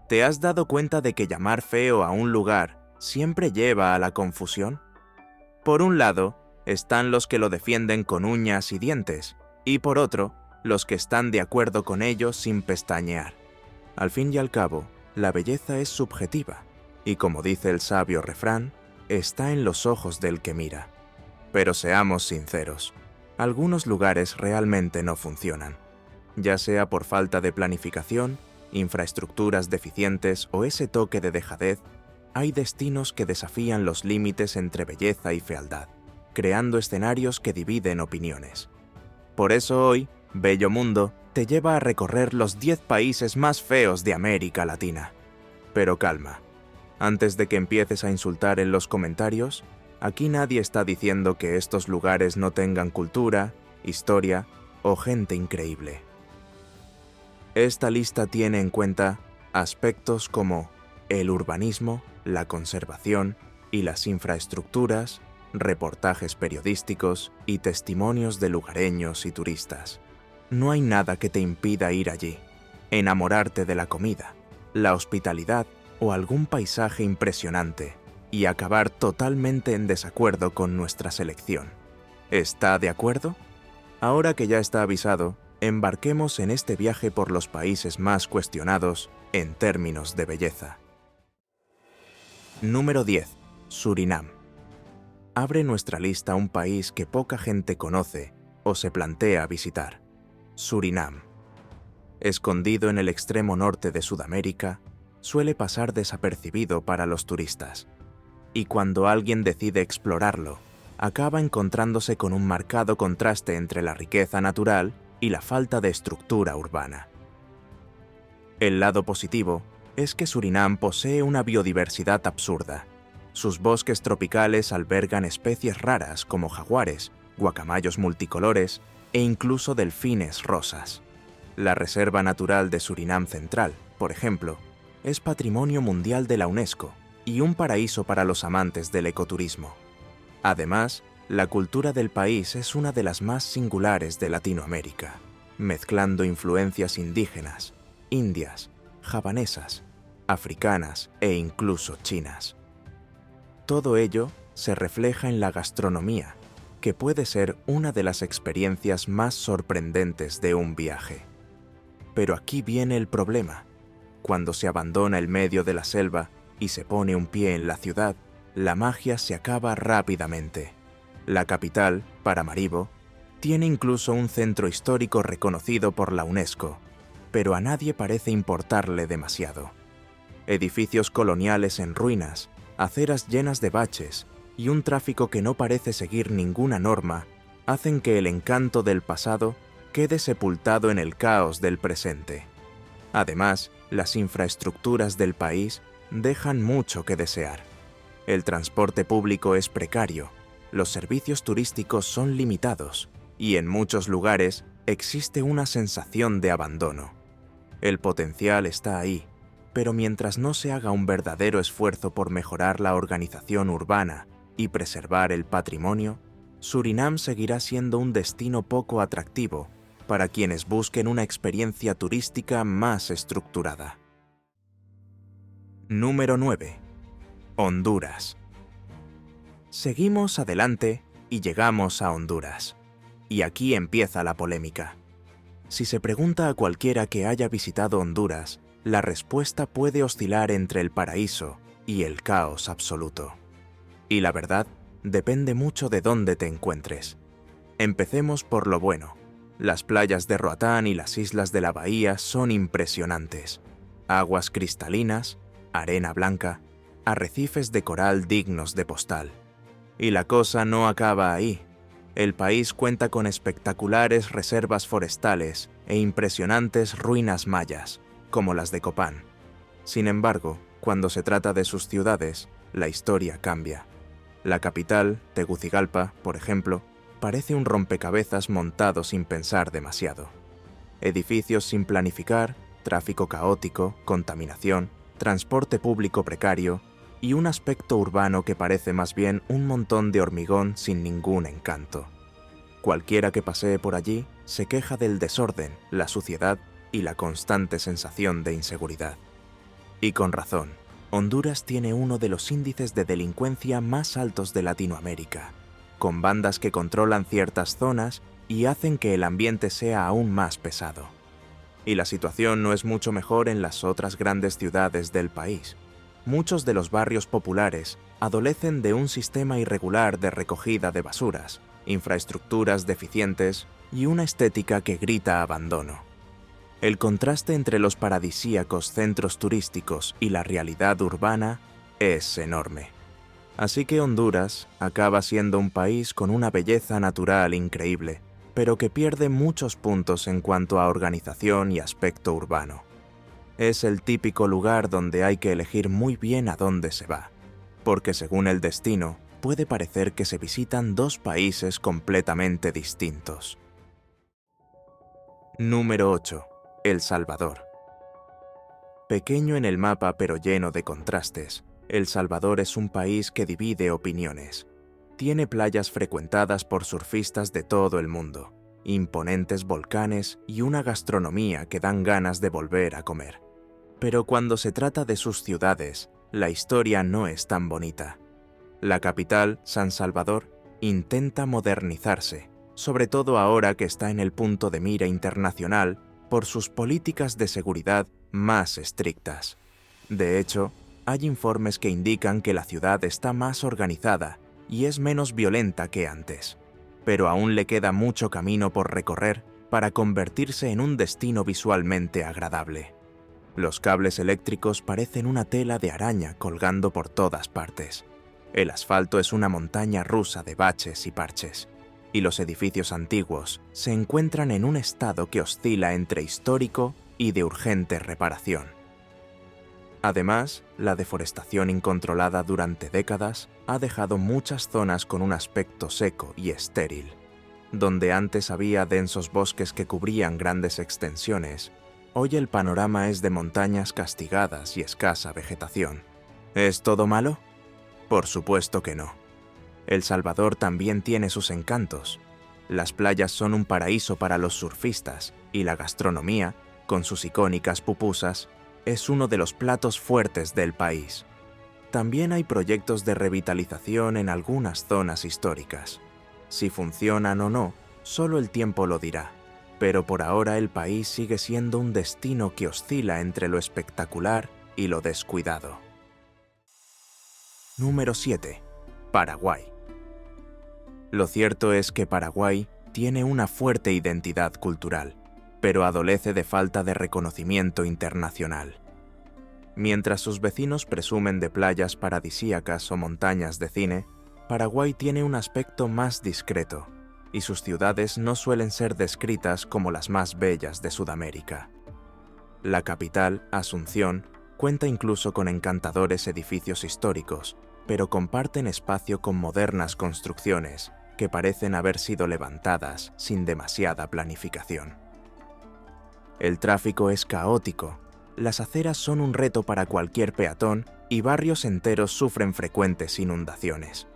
¿Te has dado cuenta de que llamar feo a un lugar siempre lleva a la confusión? Por un lado, están los que lo defienden con uñas y dientes, y por otro, los que están de acuerdo con ello sin pestañear. Al fin y al cabo, la belleza es subjetiva, y como dice el sabio refrán, está en los ojos del que mira. Pero seamos sinceros, algunos lugares realmente no funcionan, ya sea por falta de planificación, infraestructuras deficientes o ese toque de dejadez. Hay destinos que desafían los límites entre belleza y fealdad, creando escenarios que dividen opiniones. Por eso hoy, Bello Mundo te lleva a recorrer los 10 países más feos de América Latina. Pero calma, antes de que empieces a insultar en los comentarios, aquí nadie está diciendo que estos lugares no tengan cultura, historia o gente increíble. Esta lista tiene en cuenta aspectos como el urbanismo, la conservación y las infraestructuras, reportajes periodísticos y testimonios de lugareños y turistas. No hay nada que te impida ir allí, enamorarte de la comida, la hospitalidad o algún paisaje impresionante y acabar totalmente en desacuerdo con nuestra selección. ¿Está de acuerdo? Ahora que ya está avisado, embarquemos en este viaje por los países más cuestionados en términos de belleza. Número 10. Surinam. Abre nuestra lista un país que poca gente conoce o se plantea visitar. Surinam. Escondido en el extremo norte de Sudamérica, suele pasar desapercibido para los turistas. Y cuando alguien decide explorarlo, acaba encontrándose con un marcado contraste entre la riqueza natural y la falta de estructura urbana. El lado positivo es que Surinam posee una biodiversidad absurda. Sus bosques tropicales albergan especies raras como jaguares, guacamayos multicolores e incluso delfines rosas. La Reserva Natural de Surinam Central, por ejemplo, es Patrimonio Mundial de la UNESCO y un paraíso para los amantes del ecoturismo. Además, la cultura del país es una de las más singulares de Latinoamérica, mezclando influencias indígenas, indias, javanesas, africanas e incluso chinas. Todo ello se refleja en la gastronomía, que puede ser una de las experiencias más sorprendentes de un viaje. Pero aquí viene el problema. Cuando se abandona el medio de la selva y se pone un pie en la ciudad, la magia se acaba rápidamente. La capital, Paramaribo, tiene incluso un centro histórico reconocido por la UNESCO, pero a nadie parece importarle demasiado. Edificios coloniales en ruinas, aceras llenas de baches y un tráfico que no parece seguir ninguna norma hacen que el encanto del pasado quede sepultado en el caos del presente. Además, las infraestructuras del país dejan mucho que desear. El transporte público es precario, los servicios turísticos son limitados y en muchos lugares existe una sensación de abandono. El potencial está ahí, pero mientras no se haga un verdadero esfuerzo por mejorar la organización urbana y preservar el patrimonio, Surinam seguirá siendo un destino poco atractivo para quienes busquen una experiencia turística más estructurada. Número 9. Honduras. Seguimos adelante y llegamos a Honduras. Y aquí empieza la polémica. Si se pregunta a cualquiera que haya visitado Honduras, la respuesta puede oscilar entre el paraíso y el caos absoluto. Y la verdad, depende mucho de dónde te encuentres. Empecemos por lo bueno. Las playas de Roatán y las islas de la bahía son impresionantes. Aguas cristalinas, arena blanca, arrecifes de coral dignos de postal. Y la cosa no acaba ahí. El país cuenta con espectaculares reservas forestales e impresionantes ruinas mayas, como las de Copán. Sin embargo, cuando se trata de sus ciudades, la historia cambia. La capital, Tegucigalpa, por ejemplo, parece un rompecabezas montado sin pensar demasiado. Edificios sin planificar, tráfico caótico, contaminación, transporte público precario y un aspecto urbano que parece más bien un montón de hormigón sin ningún encanto. Cualquiera que pasee por allí se queja del desorden, la suciedad y la constante sensación de inseguridad. Y con razón, Honduras tiene uno de los índices de delincuencia más altos de Latinoamérica, con bandas que controlan ciertas zonas y hacen que el ambiente sea aún más pesado. Y la situación no es mucho mejor en las otras grandes ciudades del país. Muchos de los barrios populares adolecen de un sistema irregular de recogida de basuras, infraestructuras deficientes y una estética que grita abandono. El contraste entre los paradisíacos centros turísticos y la realidad urbana es enorme. Así que Honduras acaba siendo un país con una belleza natural increíble, pero que pierde muchos puntos en cuanto a organización y aspecto urbano. Es el típico lugar donde hay que elegir muy bien a dónde se va, porque según el destino, puede parecer que se visitan dos países completamente distintos. Número 8. El Salvador. Pequeño en el mapa pero lleno de contrastes, El Salvador es un país que divide opiniones. Tiene playas frecuentadas por surfistas de todo el mundo, imponentes volcanes y una gastronomía que dan ganas de volver a comer. Pero cuando se trata de sus ciudades, la historia no es tan bonita. La capital, San Salvador, intenta modernizarse, sobre todo ahora que está en el punto de mira internacional por sus políticas de seguridad más estrictas. De hecho, hay informes que indican que la ciudad está más organizada y es menos violenta que antes, pero aún le queda mucho camino por recorrer para convertirse en un destino visualmente agradable. Los cables eléctricos parecen una tela de araña colgando por todas partes. El asfalto es una montaña rusa de baches y parches, y los edificios antiguos se encuentran en un estado que oscila entre histórico y de urgente reparación. Además, la deforestación incontrolada durante décadas ha dejado muchas zonas con un aspecto seco y estéril. Donde antes había densos bosques que cubrían grandes extensiones, hoy el panorama es de montañas castigadas y escasa vegetación. ¿Es todo malo? Por supuesto que no. El Salvador también tiene sus encantos. Las playas son un paraíso para los surfistas y la gastronomía, con sus icónicas pupusas, es uno de los platos fuertes del país. También hay proyectos de revitalización en algunas zonas históricas. Si funcionan o no, solo el tiempo lo dirá, pero por ahora el país sigue siendo un destino que oscila entre lo espectacular y lo descuidado. Número 7. Paraguay. Lo cierto es que Paraguay tiene una fuerte identidad cultural, pero adolece de falta de reconocimiento internacional. Mientras sus vecinos presumen de playas paradisíacas o montañas de cine, Paraguay tiene un aspecto más discreto, y sus ciudades no suelen ser descritas como las más bellas de Sudamérica. La capital, Asunción, cuenta incluso con encantadores edificios históricos, pero comparten espacio con modernas construcciones que parecen haber sido levantadas sin demasiada planificación. El tráfico es caótico, las aceras son un reto para cualquier peatón y barrios enteros sufren frecuentes inundaciones.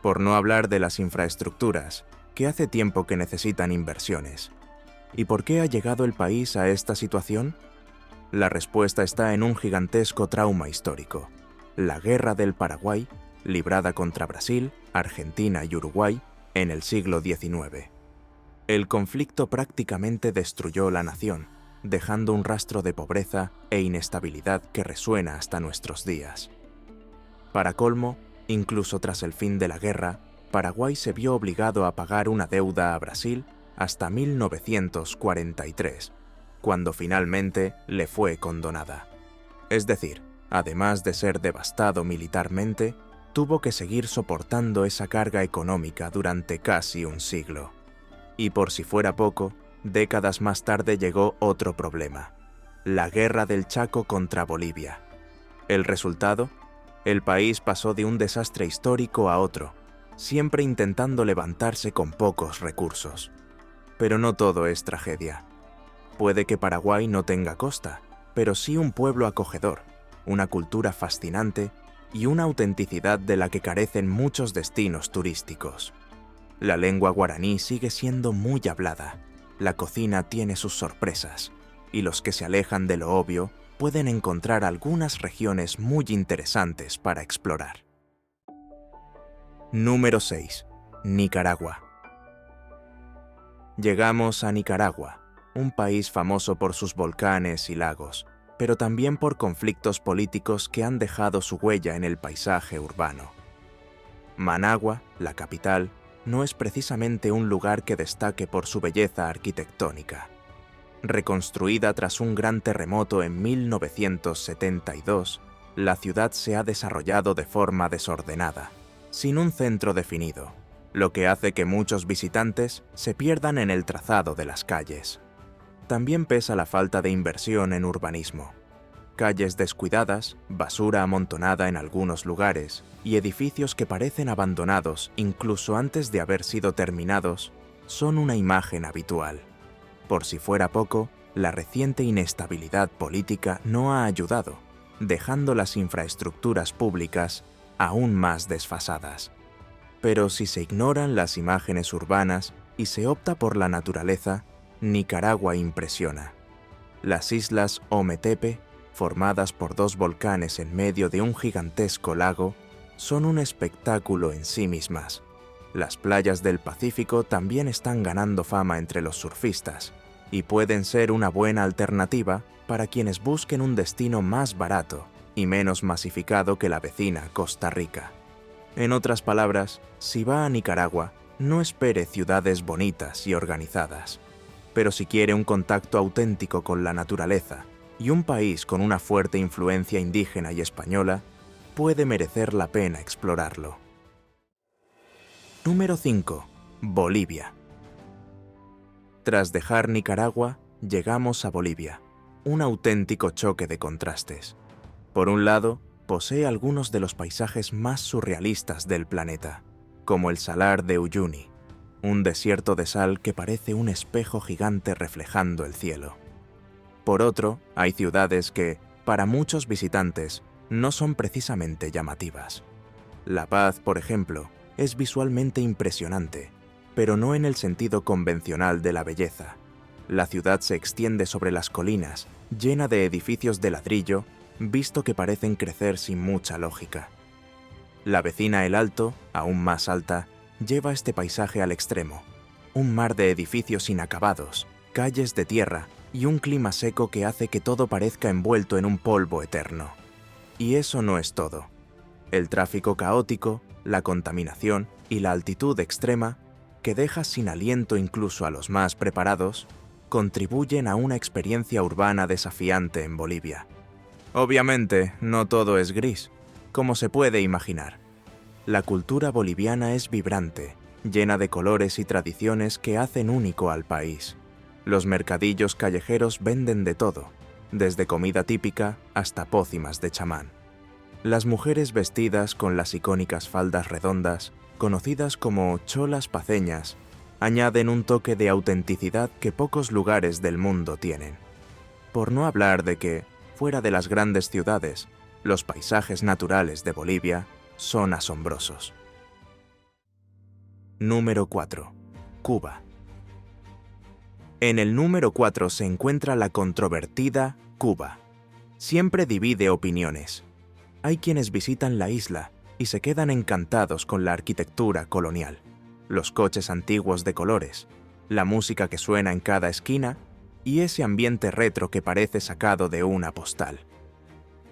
Por no hablar de las infraestructuras, que hace tiempo que necesitan inversiones. ¿Y por qué ha llegado el país a esta situación? La respuesta está en un gigantesco trauma histórico: la Guerra del Paraguay, librada contra Brasil, Argentina y Uruguay en el siglo XIX. El conflicto prácticamente destruyó la nación, dejando un rastro de pobreza e inestabilidad que resuena hasta nuestros días. Para colmo, incluso tras el fin de la guerra, Paraguay se vio obligado a pagar una deuda a Brasil hasta 1943, cuando finalmente le fue condonada. Es decir, además de ser devastado militarmente, tuvo que seguir soportando esa carga económica durante casi un siglo. Y por si fuera poco, décadas más tarde llegó otro problema: la Guerra del Chaco contra Bolivia. ¿El resultado? El país pasó de un desastre histórico a otro, siempre intentando levantarse con pocos recursos. Pero no todo es tragedia. Puede que Paraguay no tenga costa, pero sí un pueblo acogedor, una cultura fascinante y una autenticidad de la que carecen muchos destinos turísticos. La lengua guaraní sigue siendo muy hablada, la cocina tiene sus sorpresas, y los que se alejan de lo obvio pueden encontrar algunas regiones muy interesantes para explorar. Número 6. Nicaragua. Llegamos a Nicaragua, un país famoso por sus volcanes y lagos, pero también por conflictos políticos que han dejado su huella en el paisaje urbano. Managua, la capital, no es precisamente un lugar que destaque por su belleza arquitectónica. Reconstruida tras un gran terremoto en 1972, la ciudad se ha desarrollado de forma desordenada, sin un centro definido, lo que hace que muchos visitantes se pierdan en el trazado de las calles. También pesa la falta de inversión en urbanismo. Calles descuidadas, basura amontonada en algunos lugares y edificios que parecen abandonados incluso antes de haber sido terminados son una imagen habitual. Por si fuera poco, la reciente inestabilidad política no ha ayudado, dejando las infraestructuras públicas aún más desfasadas. Pero si se ignoran las imágenes urbanas y se opta por la naturaleza, Nicaragua impresiona. Las islas Ometepe, formadas por dos volcanes en medio de un gigantesco lago, son un espectáculo en sí mismas. Las playas del Pacífico también están ganando fama entre los surfistas y pueden ser una buena alternativa para quienes busquen un destino más barato y menos masificado que la vecina Costa Rica. En otras palabras, si va a Nicaragua, no espere ciudades bonitas y organizadas. Pero si quiere un contacto auténtico con la naturaleza y un país con una fuerte influencia indígena y española, puede merecer la pena explorarlo. Número 5. Bolivia. Tras dejar Nicaragua, llegamos a Bolivia, un auténtico choque de contrastes. Por un lado, posee algunos de los paisajes más surrealistas del planeta, como el Salar de Uyuni, un desierto de sal que parece un espejo gigante reflejando el cielo. Por otro, hay ciudades que, para muchos visitantes, no son precisamente llamativas. La Paz, por ejemplo, es visualmente impresionante, pero no en el sentido convencional de la belleza. La ciudad se extiende sobre las colinas, llena de edificios de ladrillo, visto que parecen crecer sin mucha lógica. La vecina El Alto, aún más alta, lleva este paisaje al extremo. Un mar de edificios inacabados, calles de tierra y un clima seco que hace que todo parezca envuelto en un polvo eterno. Y eso no es todo. El tráfico caótico, la contaminación y la altitud extrema, que deja sin aliento incluso a los más preparados, contribuyen a una experiencia urbana desafiante en Bolivia. Obviamente, no todo es gris, como se puede imaginar. La cultura boliviana es vibrante, llena de colores y tradiciones que hacen único al país. Los mercadillos callejeros venden de todo, desde comida típica hasta pócimas de chamán. Las mujeres vestidas con las icónicas faldas redondas, conocidas como cholas paceñas, añaden un toque de autenticidad que pocos lugares del mundo tienen. Por no hablar de que, fuera de las grandes ciudades, los paisajes naturales de Bolivia son asombrosos. Número 4. Cuba. En el número 4 se encuentra la controvertida Cuba. Siempre divide opiniones. Hay quienes visitan la isla y se quedan encantados con la arquitectura colonial, los coches antiguos de colores, la música que suena en cada esquina y ese ambiente retro que parece sacado de una postal.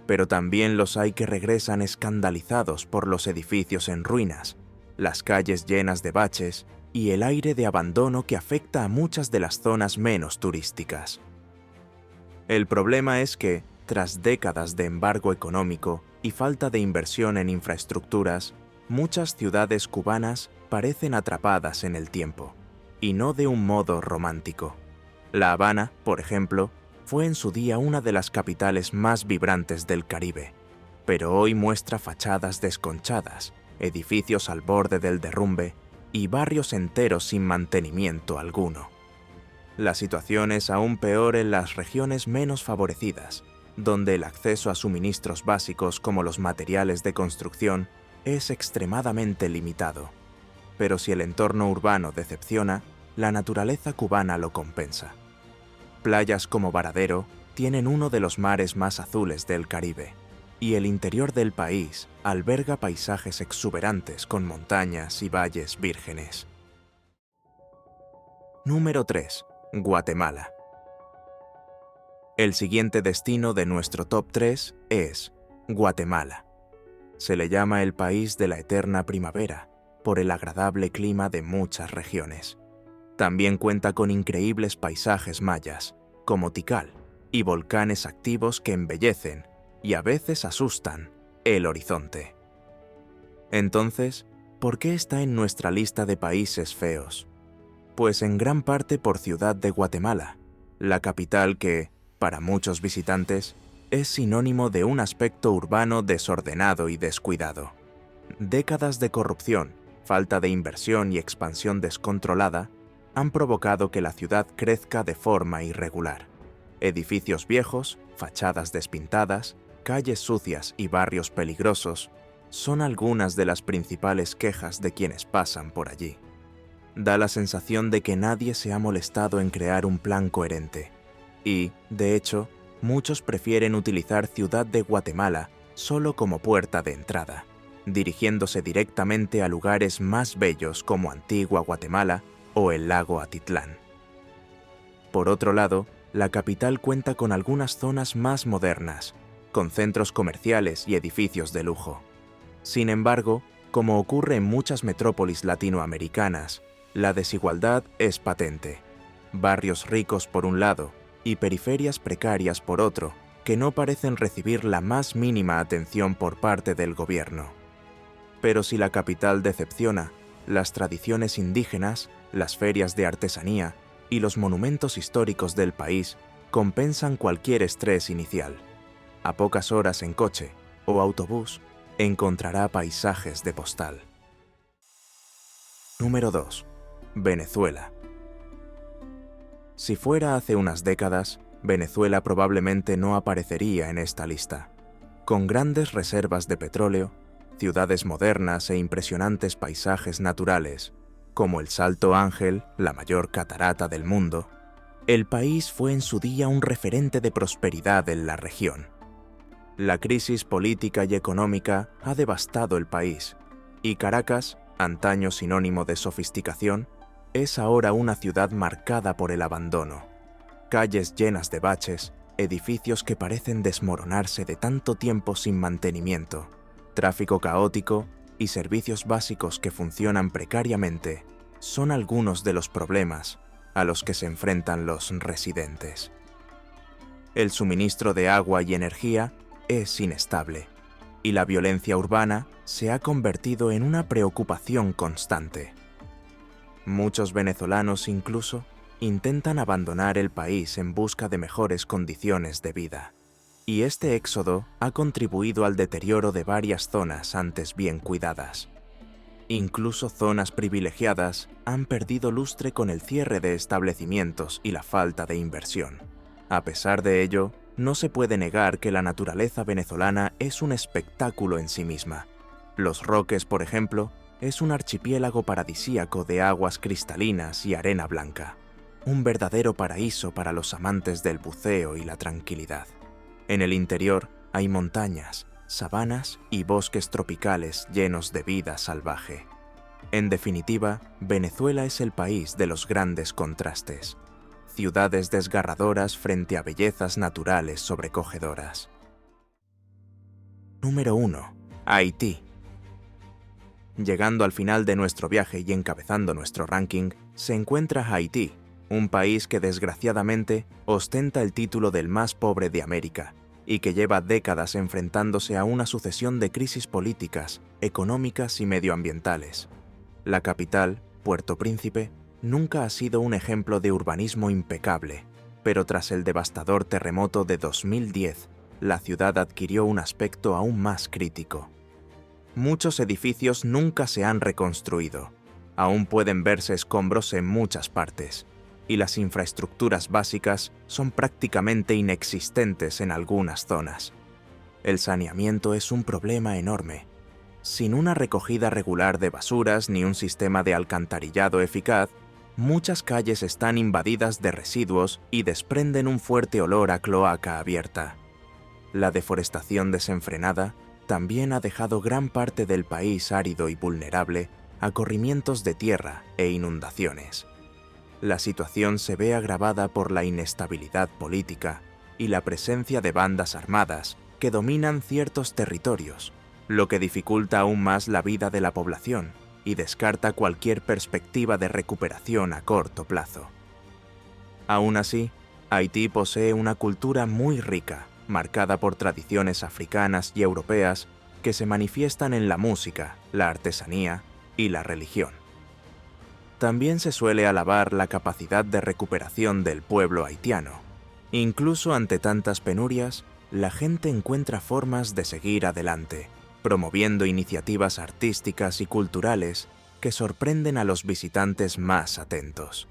Pero también los hay que regresan escandalizados por los edificios en ruinas, las calles llenas de baches y el aire de abandono que afecta a muchas de las zonas menos turísticas. El problema es que, tras décadas de embargo económico y falta de inversión en infraestructuras, muchas ciudades cubanas parecen atrapadas en el tiempo, y no de un modo romántico. La Habana, por ejemplo, fue en su día una de las capitales más vibrantes del Caribe, pero hoy muestra fachadas desconchadas, edificios al borde del derrumbe y barrios enteros sin mantenimiento alguno. La situación es aún peor en las regiones menos favorecidas, donde el acceso a suministros básicos como los materiales de construcción es extremadamente limitado. Pero si el entorno urbano decepciona, la naturaleza cubana lo compensa. Playas como Varadero, tienen uno de los mares más azules del Caribe, y el interior del país alberga paisajes exuberantes con montañas y valles vírgenes. Número 3. Guatemala. El siguiente destino de nuestro top 3 es Guatemala. Se le llama el país de la eterna primavera, por el agradable clima de muchas regiones. También cuenta con increíbles paisajes mayas, como Tikal, y volcanes activos que embellecen, y a veces asustan, el horizonte. Entonces, ¿por qué está en nuestra lista de países feos? Pues en gran parte por Ciudad de Guatemala, la capital que, para muchos visitantes, es sinónimo de un aspecto urbano desordenado y descuidado. Décadas de corrupción, falta de inversión y expansión descontrolada han provocado que la ciudad crezca de forma irregular. Edificios viejos, fachadas despintadas, calles sucias y barrios peligrosos son algunas de las principales quejas de quienes pasan por allí. Da la sensación de que nadie se ha molestado en crear un plan coherente. Y, de hecho, muchos prefieren utilizar Ciudad de Guatemala solo como puerta de entrada, dirigiéndose directamente a lugares más bellos como Antigua Guatemala o el lago Atitlán. Por otro lado, la capital cuenta con algunas zonas más modernas, con centros comerciales y edificios de lujo. Sin embargo, como ocurre en muchas metrópolis latinoamericanas, la desigualdad es patente. Barrios ricos por un lado y periferias precarias por otro, que no parecen recibir la más mínima atención por parte del gobierno. Pero si la capital decepciona, las tradiciones indígenas, las ferias de artesanía y los monumentos históricos del país compensan cualquier estrés inicial. A pocas horas en coche o autobús, encontrará paisajes de postal. Número 2. Venezuela. Si fuera hace unas décadas, Venezuela probablemente no aparecería en esta lista. Con grandes reservas de petróleo, ciudades modernas e impresionantes paisajes naturales, como el Salto Ángel, la mayor catarata del mundo, el país fue en su día un referente de prosperidad en la región. La crisis política y económica ha devastado el país, y Caracas, antaño sinónimo de sofisticación, es ahora una ciudad marcada por el abandono. Calles llenas de baches, edificios que parecen desmoronarse de tanto tiempo sin mantenimiento, tráfico caótico y servicios básicos que funcionan precariamente son algunos de los problemas a los que se enfrentan los residentes. El suministro de agua y energía es inestable, y la violencia urbana se ha convertido en una preocupación constante. Muchos venezolanos incluso intentan abandonar el país en busca de mejores condiciones de vida, y este éxodo ha contribuido al deterioro de varias zonas antes bien cuidadas. Incluso zonas privilegiadas han perdido lustre con el cierre de establecimientos y la falta de inversión. A pesar de ello, no se puede negar que la naturaleza venezolana es un espectáculo en sí misma. Los Roques, por ejemplo, es un archipiélago paradisíaco de aguas cristalinas y arena blanca, un verdadero paraíso para los amantes del buceo y la tranquilidad. En el interior hay montañas, sabanas y bosques tropicales llenos de vida salvaje. En definitiva, Venezuela es el país de los grandes contrastes. Ciudades desgarradoras frente a bellezas naturales sobrecogedoras. Número 1. Haití. Llegando al final de nuestro viaje y encabezando nuestro ranking, se encuentra Haití, un país que desgraciadamente ostenta el título del más pobre de América y que lleva décadas enfrentándose a una sucesión de crisis políticas, económicas y medioambientales. La capital, Puerto Príncipe, nunca ha sido un ejemplo de urbanismo impecable, pero tras el devastador terremoto de 2010, la ciudad adquirió un aspecto aún más crítico. Muchos edificios nunca se han reconstruido, aún pueden verse escombros en muchas partes, y las infraestructuras básicas son prácticamente inexistentes en algunas zonas. El saneamiento es un problema enorme. Sin una recogida regular de basuras ni un sistema de alcantarillado eficaz, Muchas calles están invadidas de residuos y desprenden un fuerte olor a cloaca abierta. La deforestación desenfrenada también ha dejado gran parte del país árido y vulnerable a corrimientos de tierra e inundaciones. La situación se ve agravada por la inestabilidad política y la presencia de bandas armadas que dominan ciertos territorios, lo que dificulta aún más la vida de la población y descarta cualquier perspectiva de recuperación a corto plazo. Aún así, Haití posee una cultura muy rica, marcada por tradiciones africanas y europeas que se manifiestan en la música, la artesanía y la religión. También se suele alabar la capacidad de recuperación del pueblo haitiano. Incluso ante tantas penurias, la gente encuentra formas de seguir adelante, promoviendo iniciativas artísticas y culturales que sorprenden a los visitantes más atentos.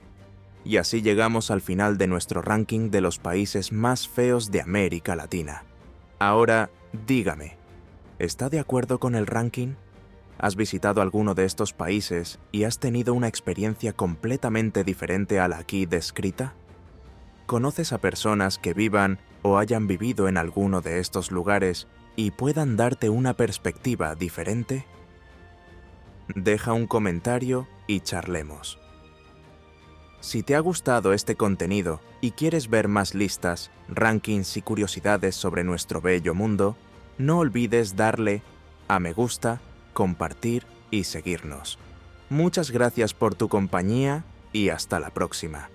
Y así llegamos al final de nuestro ranking de los países más feos de América Latina. Ahora, dígame, ¿está de acuerdo con el ranking? ¿Has visitado alguno de estos países y has tenido una experiencia completamente diferente a la aquí descrita? ¿Conoces a personas que vivan o hayan vivido en alguno de estos lugares y puedan darte una perspectiva diferente? Deja un comentario y charlemos. Si te ha gustado este contenido y quieres ver más listas, rankings y curiosidades sobre nuestro bello mundo, no olvides darle a me gusta, compartir y seguirnos. Muchas gracias por tu compañía y hasta la próxima.